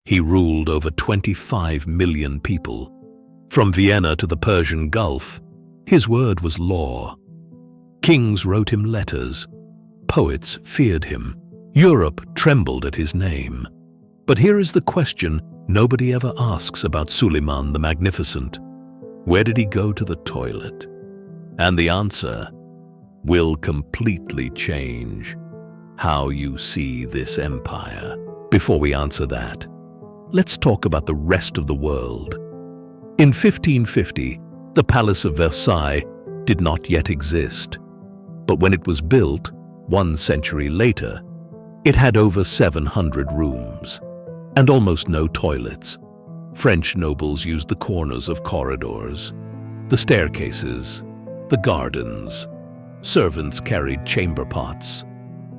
He ruled over 25 million people. From Vienna to the Persian Gulf, his word was law. Kings wrote him letters. Poets feared him. Europe trembled at his name. But here is the question nobody ever asks about Suleiman the Magnificent. Where did he go to the toilet? And the answer will completely change how you see this empire. Before we answer that, let's talk about the rest of the world. In 1550, the Palace of Versailles did not yet exist. But when it was built, 1 century later, it had over 700 rooms and almost no toilets. French nobles used the corners of corridors, the staircases, the gardens. Servants carried chamber pots.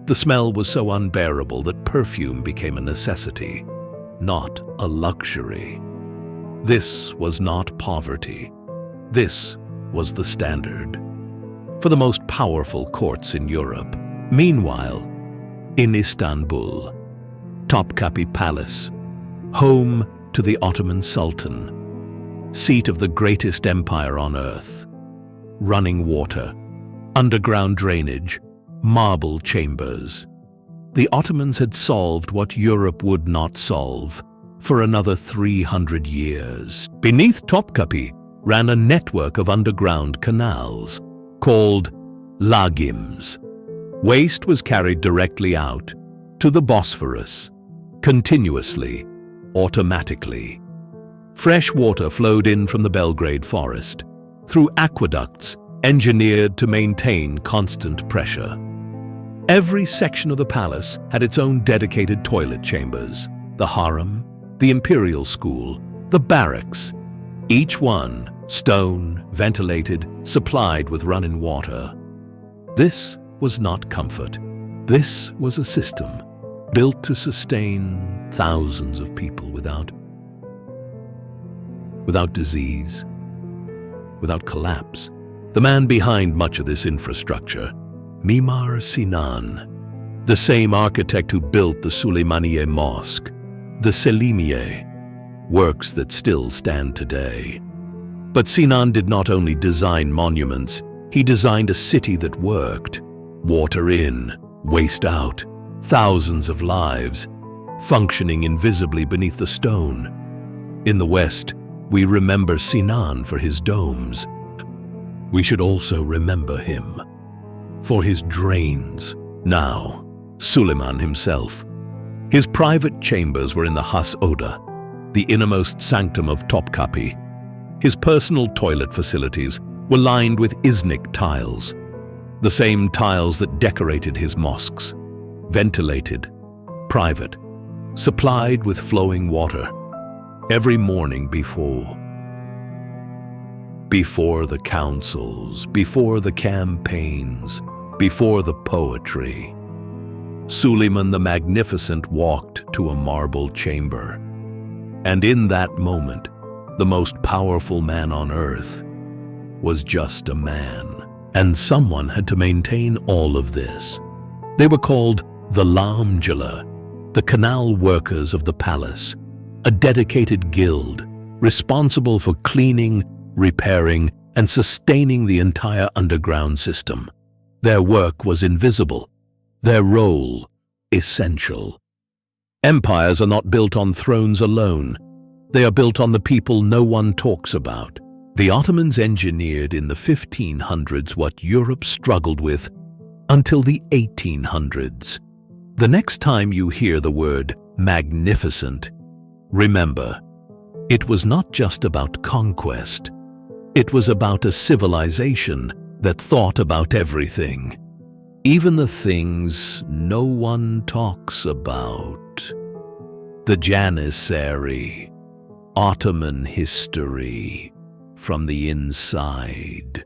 The smell was so unbearable that perfume became a necessity, not a luxury. This was not poverty. This was the standard for the most powerful courts in Europe. Meanwhile, in Istanbul, Topkapi Palace, home to the Ottoman Sultan, seat of the greatest empire on earth, running water, underground drainage, marble chambers. The Ottomans had solved what Europe would not solve for another 300 years. Beneath Topkapi ran a network of underground canals called lagims. Waste was carried directly out to the Bosphorus, continuously, automatically. Fresh water flowed in from the Belgrade forest through aqueducts engineered to maintain constant pressure. Every section of the palace had its own dedicated toilet chambers: the harem, the imperial school, the barracks, each one stone, ventilated, supplied with running water. This was not comfort. This was a system built to sustain thousands of people without disease, without collapse. The man behind much of this infrastructure, Mimar Sinan, the same architect who built the Suleymaniye Mosque, the Selimiye, works that still stand today. But Sinan did not only design monuments, he designed a city that worked. Water in, waste out, thousands of lives, functioning invisibly beneath the stone. In the West, we remember Sinan for his domes. We should also remember him for his drains. Now, Suleiman himself. His private chambers were in the Has Oda, the innermost sanctum of Topkapi. His personal toilet facilities were lined with Iznik tiles, the same tiles that decorated his mosques. Ventilated, private, supplied with flowing water. Every morning before the councils, before the campaigns, before the poetry, Suleiman the Magnificent walked to a marble chamber. And in that moment, the most powerful man on earth was just a man. And someone had to maintain all of this. They were called the Lamjala, the canal workers of the palace, a dedicated guild responsible for cleaning, repairing, and sustaining the entire underground system. Their work was invisible, their role essential. Empires are not built on thrones alone. They are built on the people no one talks about. The Ottomans engineered in the 1500s what Europe struggled with until the 1800s. The next time you hear the word magnificent, remember, it was not just about conquest. It was about a civilization that thought about everything, even the things no one talks about. The Janissary, Ottoman history from the inside.